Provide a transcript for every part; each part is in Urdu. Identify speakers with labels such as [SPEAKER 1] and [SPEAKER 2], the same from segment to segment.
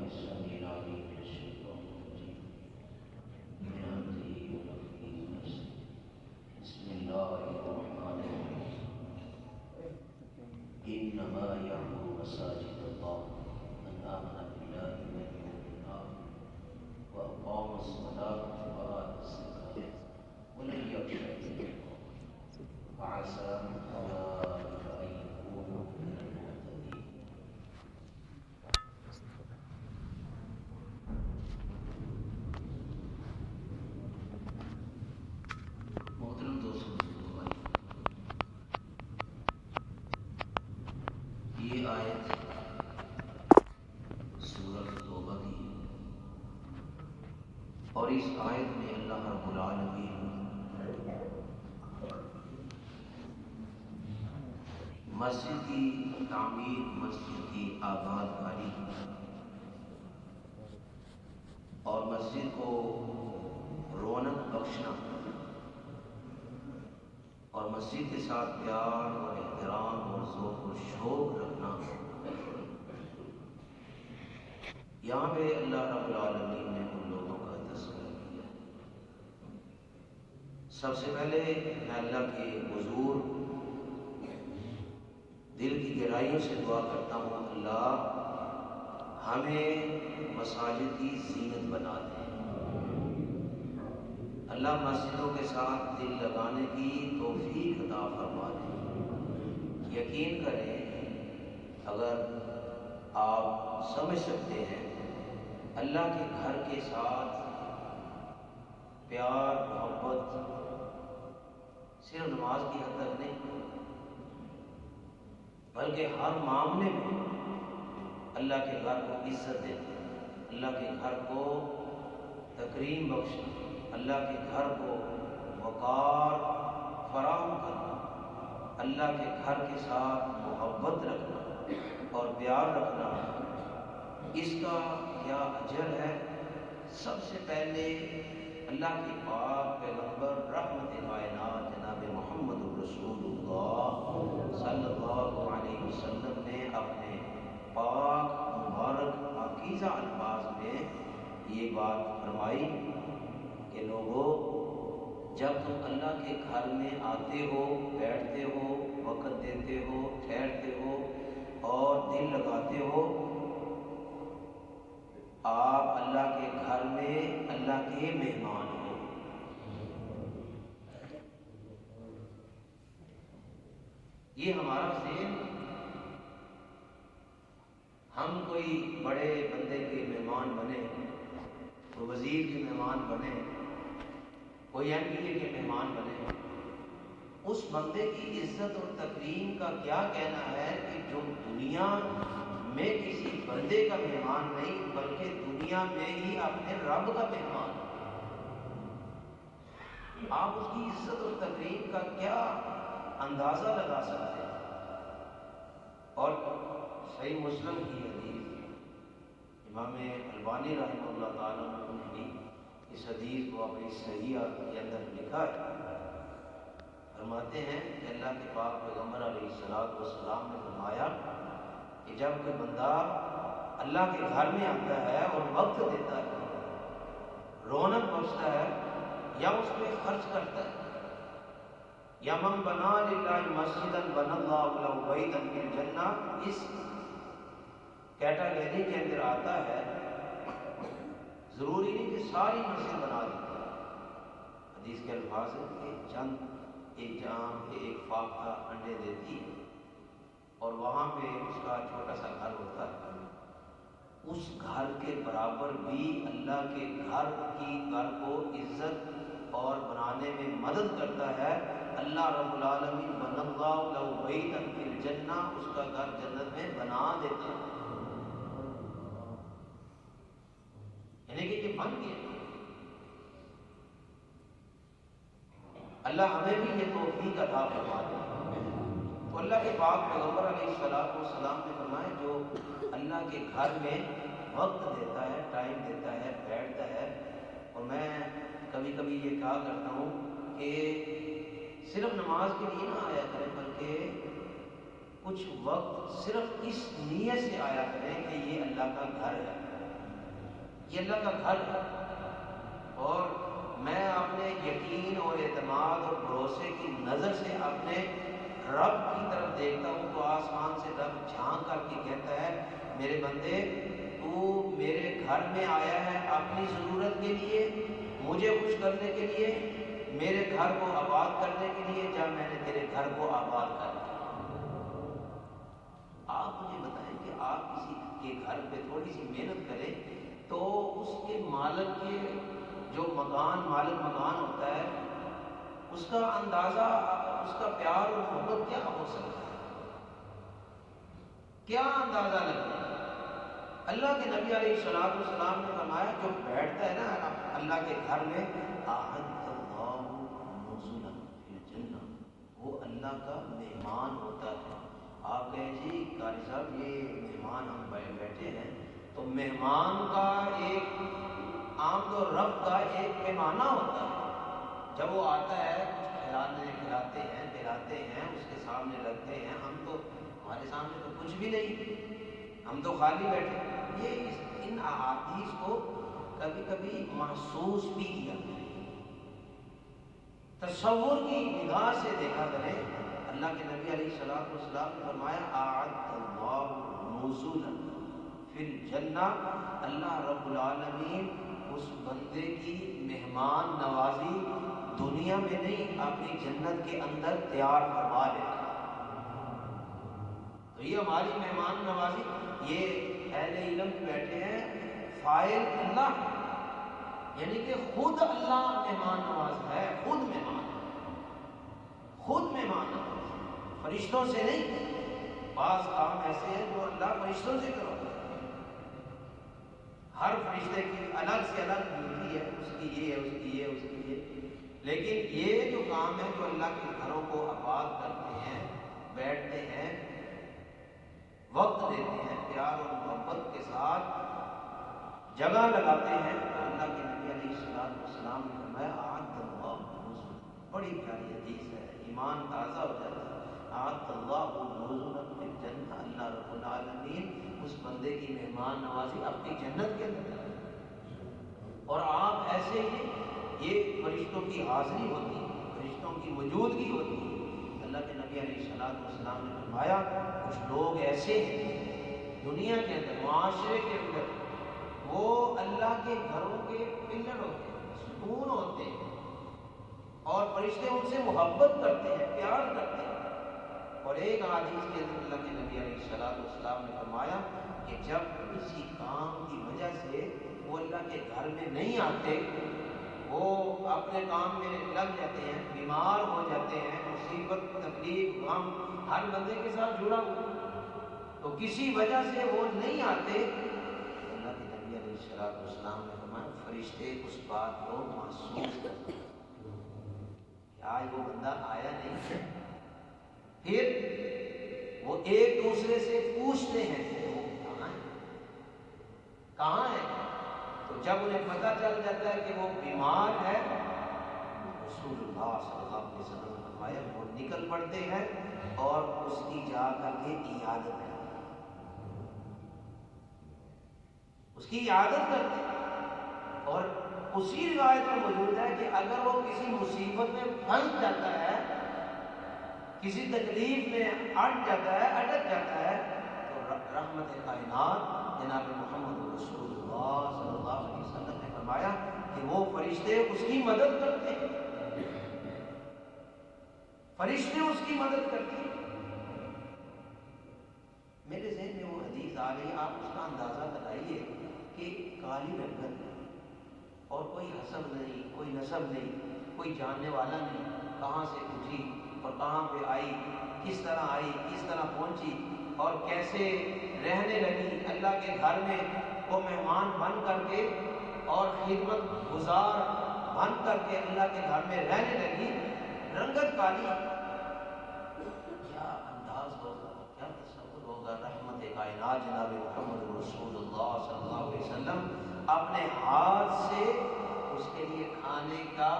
[SPEAKER 1] السميع العليم من الشيطان الرجيم من همزه ونفخه ونفسه بسم الله الرحمن الرحيم إنما يعمر مساجد الله من آمن بالله واليوم الآخر وأقام الصلاة وآتى الزكاة ولم يخش إلا الله فعسى أولئك أن يكونوا من المهتدين. محترم دوستوں، یہ آیت سورۃ توبہ کی ہے، اور اس آیت میں اللہ رب العالمین مسجد کی تعمیر، مسجد کی آباد کاری اور مسجد کو رونق بخشنا اور مسجد کے ساتھ پیار اور احترام اور ذوق و شوق رکھنا، یہاں پہ اللہ رب العالمین نے ان لوگوں کا تذکرہ کیا۔ سب سے پہلے میں اللہ کے حضور دل کی گہرائیوں سے دعا کرتا ہوں، اللہ ہمیں مساجد کی زینت بنا دے، اللہ مسجدوں کے ساتھ دل لگانے کی توفیق عطا فرما دے۔ یقین کریں، اگر آپ سمجھ سکتے ہیں اللہ کے گھر کے ساتھ پیار محبت صرف نماز کی حد تک نہیں، بلکہ ہر معاملے میں اللہ کے گھر کو عزت دینا، اللہ کے گھر کو تکریم بخشنا، اللہ کے گھر کو وقار فراہم کرنا، اللہ کے گھر کے ساتھ محبت رکھنا اور پیار رکھنا، اس کا کیا اجر ہے۔ سب سے پہلے اللہ کے پاک پیغمبر رحمت کائنات جناب محمد رسول اللہ صلی اللہ علیہ وسلم نے اپنے پاک مبارک پاکیزہ الفاظ میں یہ بات فرمائی کہ لوگوں، جب تم اللہ کے گھر میں آتے ہو، بیٹھتے ہو، وقت دیتے ہو، ٹھہرتے ہو اور دل لگاتے ہو، آپ اللہ کے گھر میں اللہ کے مہمان ہو۔ یہ ہمارا ذہن، ہم کوئی بڑے بندے کے مہمان بنے، کوئی وزیر کے مہمان بنے، کوئی ایم پی اے کے مہمان بنے، اس بندے کی عزت اور تکریم کا کیا کہنا ہے کہ جو دنیا میں کسی بندے کا مہمان نہیں بلکہ دنیا میں ہی اپنے رب کا مہمان، آپ اس کی عزت اور تکریم کا کیا اندازہ لگا سکتے ہیں۔ اور صحیح مسلم کی حدیث، امام البانی رحمہ اللہ تعالیٰ نے بھی اس حدیث کو اپنی صحیح کے اندر لکھا ہے، فرماتے ہیں کہ اللہ کے پاک پیغمبر علیہ السلام نے فرمایا کہ جب کوئی بندہ اللہ کے گھر میں آتا ہے اور وقت دیتا ہے، رونق بخشتا ہے یا اس پہ خرچ کرتا ہے، یا من بنا للہ مسجدا بنى اللہ لہ بیتا فی الجنہ، اس کیٹاگری کے اندر آتا ہے، ضروری نہیں کہ ساری مسجد بنا دیتا ہے۔ حدیث کے الفاظ ہیں کہ چند ایک جام ایک فاقہ انڈے دیتی ہے اور وہاں پہ اس کا چھوٹا سا گھر ہوتا ہے، اس گھر کے برابر بھی اللہ کے گھر کو عزت اور بنانے میں مدد کرتا ہے۔ اللہ رب العالمین بنى اللہ لہ بیتا فی الجنہ، اس کا گھر جنت میں بنا دیتا ہے، یعنی کہ یہ بن گیا۔ اللہ ہمیں بھی یہ توفیق عطا فرما دے۔ تو اللہ کے پاک پیغمبر علیہ السلام نے فرمایا، جو اللہ کے گھر میں وقت دیتا ہے، ٹائم دیتا ہے، بیٹھتا ہے، اور میں کبھی کبھی یہ کہا کرتا ہوں کہ صرف نماز کے لیے نہ آیا کریں، بلکہ کچھ وقت صرف اس نیت سے آیا کریں کہ یہ اللہ کا گھر ہے، یہ اللہ کا گھر ہے، اور میں اپنے یقین اور اعتماد اور بھروسے کی نظر سے اپنے رب کی طرف دیکھتا ہوں تو آسمان سے رب جھانک کر کے کہتا ہے میرے بندے تو میرے گھر میں آیا ہے اپنی ضرورت کے لیے، مجھے خوش کرنے کے لیے، میرے گھر کو آباد کرنے کے لیے، جب میں نے تیرے گھر کو آباد کر دیا۔ آپ مجھے بتائیں کہ آپ کسی کے گھر پہ تھوڑی سی محنت کریں تو اس کے مالک کے جو مالک مکان ہوتا ہے اس کا اندازہ، اس کا پیار اور محبت کیا ہو سکتا ہے، کیا اندازہ لگتا ہے۔ اللہ کے نبی علیہ الصلوۃ والسلام نے فرمایا جو بیٹھتا ہے نا اللہ کے گھر میں، اعد اللہ نزلا فی الجنہ، وہ اللہ کا مہمان ہوتا ہے۔ آپ کہیں جی قاری صاحب یہ مہمان ہم بیٹھے ہیں، تو مہمان کا ایک آمد و رفت کا ایک پیمانہ ہوتا ہے۔ جب وہ آتا ہے کچھ کھلاتے ہیں پلاتے ہیں، اس کے سامنے رکھتے ہیں، ہم تو ہمارے سامنے تو کچھ بھی نہیں، ہم تو خالی بیٹھے۔ یہ ان احادیث کو کبھی کبھی محسوس بھی کیا کریں، تصور کی نگاہ سے دیکھا کریں۔ اللہ کے نبی علیہ الصلوۃ والسلام نے فرمایا اعد اللہ نزلا فی الجنہ، اللہ رب العالمین اس بندے کی مہمان نوازی دنیا میں نہیں اپنی جنت کے اندر تیار فرما لے گا۔ تو یہ ہماری مہمان نوازی، یہ اہل علم بیٹھے ہیں، فاعل اللہ، یعنی کہ خود اللہ مہمان نواز ہے، خود مہمان نواز، فرشتوں سے نہیں۔ بعض کام ایسے ہیں جو اللہ فرشتوں سے کرواتا ہے، ہر فرشتے کی الگ سے الگ ڈیوٹی ہے، اس کی یہ ہے، اس کی یہ، اس کی یہ، لیکن یہ جو کام ہے جو اللہ کے گھروں کو آباد کرتے ہیں، بیٹھتے ہیں، وقت دیتے ہیں، پیار اور محبت کے ساتھ جگہ لگاتے ہیں، تو اللہ کے نبی علیہ الصلوۃ والسلام نے فرمایا اعد اللہ نزلا، بڑی پیاری حدیث ہے، ایمان تازہ ہو جاتا ہے۔ اعد اللہ نزلا فی الجنہ، اللہ رب العالمین اس بندے کی مہمان نوازی اپنی جنت کے اندر کرے۔ اور آپ ایسے ہی یہ فرشتوں کی حاضری ہوتی ہے، فرشتوں کی موجودگی ہوتی ہے۔ اللہ کے نبی علیہ الصلوۃ والسلام نے فرمایا کچھ لوگ ایسے ہیں دنیا کے اندر، معاشرے کے اندر، وہ اللہ کے گھروں کے پلر ہوتے ہیں، ستون ہوتے ہیں، اور فرشتے ان سے محبت کرتے ہیں، پیار کرتے ہیں۔ اور ایک حدیث کے اندر اللہ کے نبی علیہ الصلوۃ والسلام نے فرمایا کہ جب کسی کام کی وجہ سے وہ اللہ کے گھر میں نہیں آتے، وہ اپنے کام میں لگ جاتے ہیں، بیمار ہو جاتے ہیں، مصیبت تکلیف غم ہر بندے کے ساتھ جڑا ہوا، تو کسی وجہ سے وہ نہیں آتے، اللہ کے نبی علیہ الصلوۃ والسلام نے فرمایا فرشتے اس بات کو محسوس کرتے ہیں کہ آج وہ بندہ آیا نہیں، پھر وہ ایک دوسرے سے پوچھتے ہیں کہ وہ کہاں ہے، تو جب انہیں پتہ چل جاتا ہے کہ وہ بیمار ہے، رسول اللہ صلی اللہ علیہ وسلم نے فرمایا وہ نکل پڑتے ہیں اور اس کی جا کر کے عیادت کرتے ہیں، اس کی عیادت کرتے ہیں۔ اور اسی روایت میں موجود ہے کہ اگر وہ کسی مصیبت میں پھنس جاتا ہے، کسی تکلیف میں اٹک جاتا ہے تو رحمت کائنات جناب محمد رسول اللہ صلی اللہ علیہ وسلم نے فرمایا کہ وہ فرشتے اس کی مدد کرتے ہیں، فرشتے اس کی مدد کرتے ہیں۔ میرے ذہن میں وہ حدیث آ گئی، آپ اس کا اندازہ لگائیے کہ کالی رنگت اور کوئی حسب نہیں، کوئی نسب نہیں، کوئی جاننے والا نہیں، کہاں سے اٹھی اور کہاں پہ آئی، کس طرح پہنچی اور کیسے رہنے لگی اللہ کے گھر میں، وہ مہمان بن کر کے اور خدمت گزار بن کر کے اللہ کے گھر میں رہنے لگی، رنگت کالی، کیا انداز ہوگا، کیا تصور ہوگا۔ رحمت کائنات جناب محمد رسول اللہ صلی اللہ علیہ وسلم اپنے ہاتھ سے اس کے لیے کھانے کا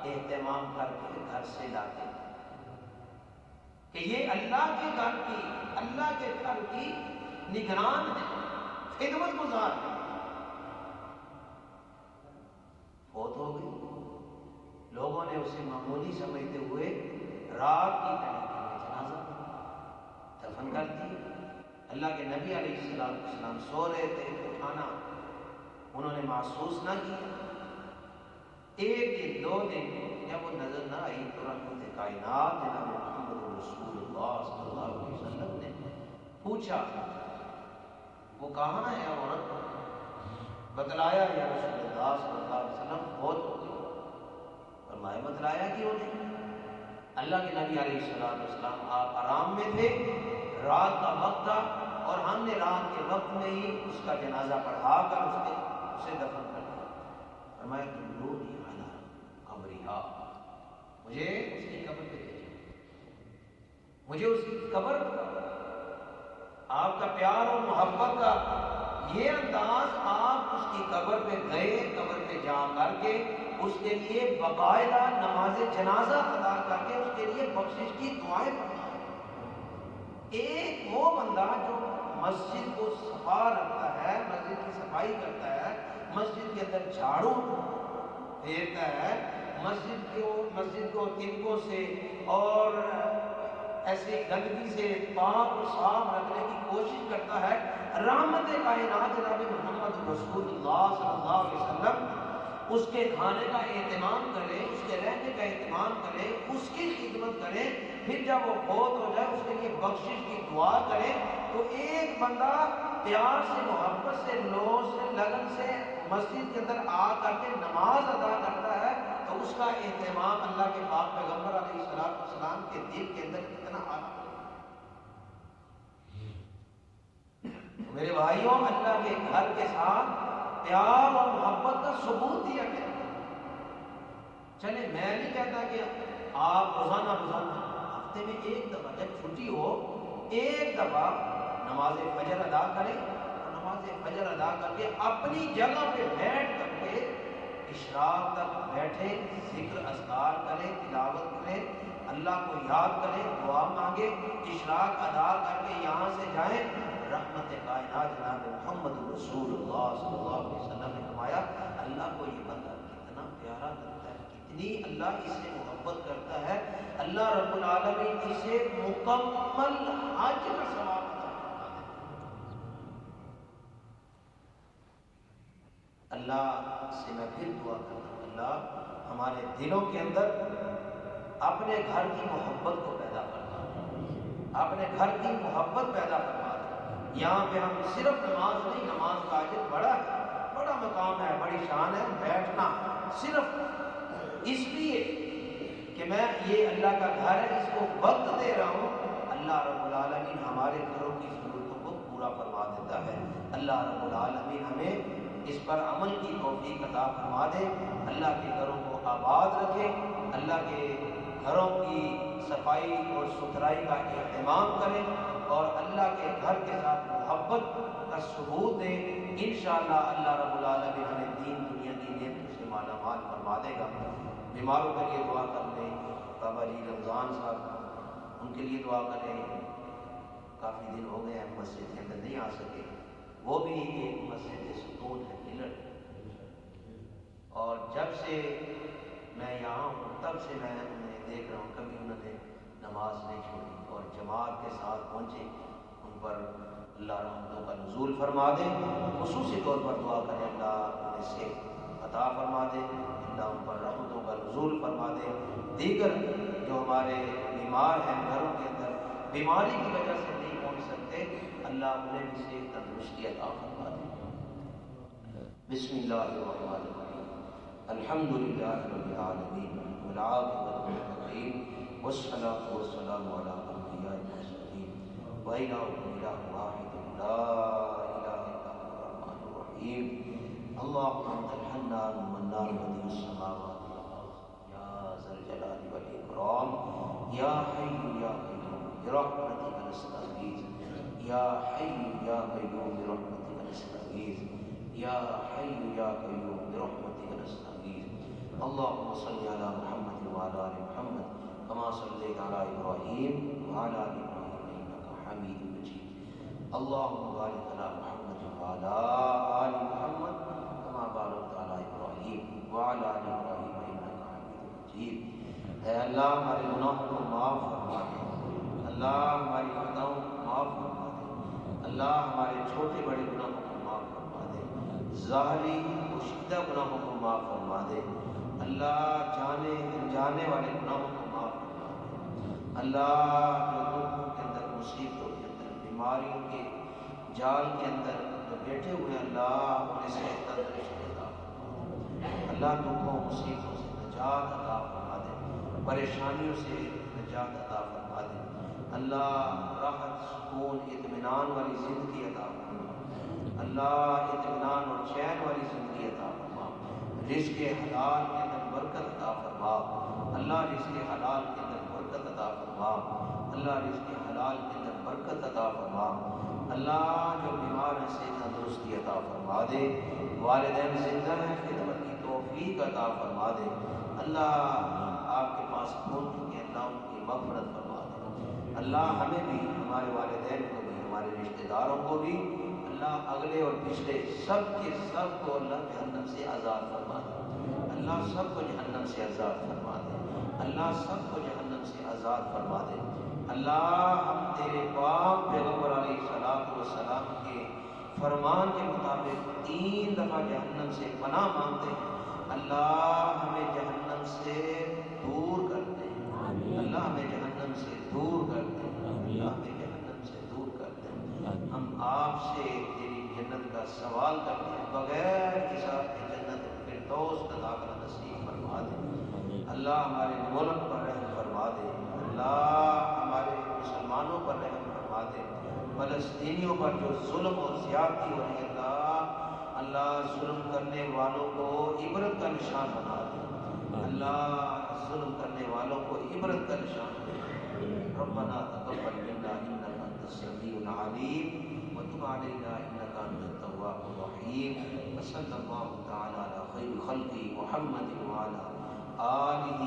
[SPEAKER 1] اہتمام کر کے گھر سے لاتے کہ یہ اللہ کے گھر کی نگران ہے، خدمت گزار ہے۔ فوت ہو گئی. لوگوں نے اسے معمولی سمجھتے ہوئے رات کی تاریکی میں جنازہ دفن کر دیا. اللہ کے نبی علیہ السلام سو رہے تھے، اٹھانا انہوں نے محسوس نہ کیا. ایک دن 2 دن جب وہ نظر نہ آئی تو رحمت کائنات جناب محمد رسول اللہ صلی اللہ علیہ وسلم نے پوچھا وہ کہاں ہے عورت؟ بتلایا یا رسول اللہ صلی اللہ علیہ وسلم بہت ہو گئی. فرمایا بتلایا کیوں نہیں؟ اللہ کے نبی علیہ السلام آپ آرام میں تھے، رات کا وقت تھا اور ہم نے رات کے وقت میں ہی اس کا جنازہ پڑھا کر اسے دفن کر دیا. فرمایا دلونی علی قبرہا، مجھے اس کی قبر پہ بھیجو، مجھے اس کی قبر. آپ کا پیار اور محبت کا یہ انداز، آپ اس کی قبر پہ گئے، قبر پہ جا کر کے اس کے لیے باقاعدہ نماز جنازہ ادا کر کے اس کے لیے بخشش کی دعائیں پڑھنا. ایک وہ بندہ جو مسجد کو صفا رکھتا ہے، مسجد کی صفائی کرتا ہے، مسجد کے اندر جھاڑو پھیرتا ہے، مسجد کو تنکوں سے اور ایسی گندگی سے پاک اور صاف رکھنے کی کوشش کرتا ہے. رحمت کائنات جناب محمد رسول اللہ صلی اللہ علیہ وسلم اس کے کھانے کا اہتمام کرے، اس کے رہنے کا اہتمام کرے، اس کی خدمت کرے، پھر جب وہ فوت ہو جائے اس کے لیے بخشش کی دعا کرے. تو ایک بندہ پیار سے، محبت سے، لوز سے، لگن سے مسجد کے اندر آ کر کے نماز ادا کرتا ہے تو اس کا اہتمام اللہ کے پاک پیغمبر علیہ السلام کے دل کے اندر کتنا آتا ہے. میرے بھائیوں، اللہ کے گھر کے ساتھ پیار اور محبت کا ثبوت دیا گیا. چلے میں نہیں کہتا کہ آپ روزانہ ہفتے میں ایک دفعہ جب چھٹی ہو ایک دفعہ نماز فجر ادا کریں، اور نماز فجر ادا کر کے اپنی جگہ پہ بیٹھ کر کے اشراق تک بیٹھے، ذکر اذکار کریں، تلاوت کریں، اللہ کو یاد کریں، دعا مانگے، اشراق ادا کر کے یہاں سے جائیں. رحمت کائنات جناب محمد رسول اللہ صلی اللہ علیہ وسلم نے فرمایا اللہ کو یہ بندہ کتنا پیارا لگتا ہے، کتنی اللہ اس سے محبت کرتا ہے. اللہ رب العالمین اسے مکمل حج کا ثواب عطا فرما دیتا ہے. اللہ سے میں پھر دعا کرتا ہوں، اللہ ہمارے دلوں کے اندر اپنے گھر کی محبت کو پیدا کرنا، اپنے گھر کی محبت پیدا کرنا. یہاں پہ ہم صرف نماز نہیں، نماز کا اجر بڑا ہے، بڑا مقام ہے، بڑی شان ہے. بیٹھنا صرف اس لیے کہ میں یہ اللہ کا گھر ہے، اس کو وقت دے رہا ہوں. اللہ رب العالمین ہمارے گھروں کی ضرورتوں کو پورا فرما دیتا ہے. اللہ رب العالمین ہمیں اس پر عمل کی توفیق عطا فرما دے. اللہ کے گھروں کو آباد رکھے، اللہ کے گھروں کی صفائی اور ستھرائی کا اہتمام کریں اور اللہ کے گھر کے ساتھ محبت کا ثبوت دیں. انشاءاللہ اللہ رب العالمین ہمیں دین دنیا کی نعمتوں سے مالا مال فرما دے گا. بیماروں کے لیے دعا کر لیں، بابا جی رمضان صاحب ان کے لیے دعا کریں. کافی دن ہو گئے ہیں مسجد کے اندر نہیں آ سکے، وہ بھی ایک مسجد ستون ہے، پلر. اور جب سے میں یہاں ہوں تب سے میں انہیں دیکھ رہا ہوں، کبھی انہوں نے نماز نہیں چھوڑی اور جماعت کے ساتھ پہنچے. ان پر اللہ رحمتوں کا نزول فرما دے. خصوصی طور پر دعا کریں اللہ انہیں صحت عطا فرما دے، اللہ ان پر رحمتوں کا نزول فرما دے. دیگر جو ہمارے بیمار ہیں گھروں کے اندر بیماری کی وجہ سے نہیں پہنچ سکتے، اللہ انہیں بھی صحت تندرستی عطا فرما دے. بسم اللہ الرحمن الرحیم. الحمد للہ رب العالمین والعاقبۃ للمتقین والصلاة والسلام علی انبیاء المرسلین وإلہکم الہ واحد لا الہ الا هو الرحمن الرحیم. اللہم انت الحنان المنان بدیع السماوات والارض یا ذا الجلال والاکرام یا حی یا قیوم برحمتک نستغیث یا حی یا قیوم برحمتک نستغیث یا حی یا قیوم برحمتک نستغیث. اللهم صل على محمد وعلى آل محمد كما صليت على إبراهيم وعلى آل إبراهيم إنك حميد مجيد. اللهم بارك على محمد وعلى آل محمد كما باركت على إبراهيم وعلى اللہ ہمارے گناہوں کو معاف فرما دے، اللہ ہماری خطاؤں کو معاف فرما دے، اللہ ہمارے چھوٹے بڑے گناہوں کو معاف فرما دے، ظاہری پوشیدہ گناہوں کو معاف فرما دے، اللہ جانے انجانے والے گناہوں کو معاف فرما دے، اللہ جو دکھوں کے اندر، مصیبتوں کے اندر، بیماریوں کے جال کے اندر جو بیٹھے ہوئے ہیں، اللہ انہیں سے تندرستی عطا فرما دے، اللہ دکھوں مصیبتوں سے نجات عطا فرما دے، پریشانیوں سے نجات عطا فرما دے، اللہ راحت سکون اطمینان والی زندگی عطا فرما، اللہ اطمینان اور چین والی زندگی عطا فرما، رزق حلال کے اندر برکت عطا فرما، اللہ رزق حلال کے اندر برکت عطا فرما، اللہ رزق حلال کے اندر برکت عطا فرما، اللہ جو بیمار ہیں سے تندرستی عطا فرما دے، والدین زندہ ہیں خدمت کی توفیق عطا فرما دے، اللہ آپ کے پاس پہنچ چکے ہیں، اللہ ان کی مغفرت فرما دے، اللہ ہمیں بھی، ہمارے والدین کو بھی، ہمارے رشتہ داروں کو بھی، اللہ اگلے اور پچھلے سب کے سب کو اللہ جہنم سے آزاد فرما دے، اللہ سب کو جہنم سے آزاد فرما دے، اللہ سب کو جہنم سے آزاد فرما دے، اللہ ہم تیرے پاک پیغمبر علیہ الصلوۃ والسلام کے فرمان کے مطابق 3 دفعہ جہنم سے پناہ مانگتے ہیں، اللہ ہمیں جہنم سے دور کر دے، اللہ ہمیں جہنم سے دور کر دے، اللہ ہمیں جہنم سے دور کر دے، ہم آپ سے تیری جنت کا سوال کرتے ہیں، بغیر حساب کے جنت الفردوس کا داخلہ نصیب فرما دے، اللہ ہمارے ملک پر رحم فرما دے، اللہ ہمارے مسلمانوں پر رحم فرما دے، فلسطینیوں پر جو ظلم اور زیادتی ہو رہی ہے، اللہ ظلم کرنے والوں کو عبرت کا نشان بنا دے، اللہ ظلم کرنے والوں کو عبرت کا نشان بنا دے، ربنا تقبل منا انك انت السميع العليم وتب علينا انك انت التواب الرحيم وصلى الله تعالى على خير خلقه محمد وعلى آله